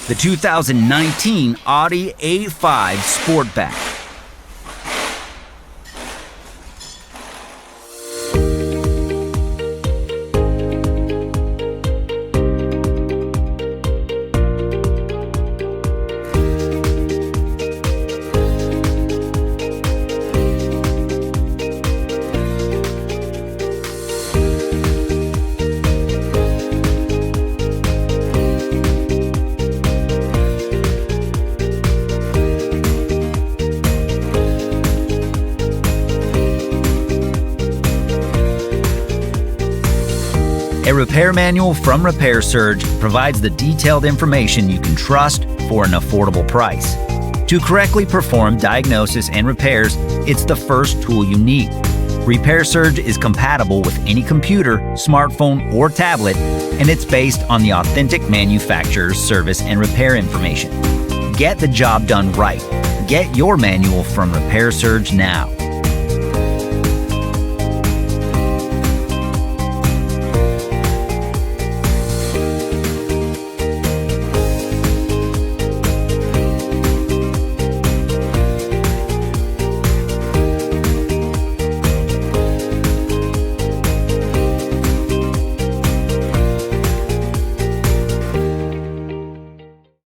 the 2019 Audi A5 Sportback. A repair manual from Repair Surge provides the detailed information you can trust for an affordable price. To correctly perform diagnosis and repairs, it's the first tool you need. Repair Surge is compatible with any computer, smartphone, or tablet, and it's based on the authentic manufacturer's service and repair information. Get the job done right. Get your manual from Repair Surge now.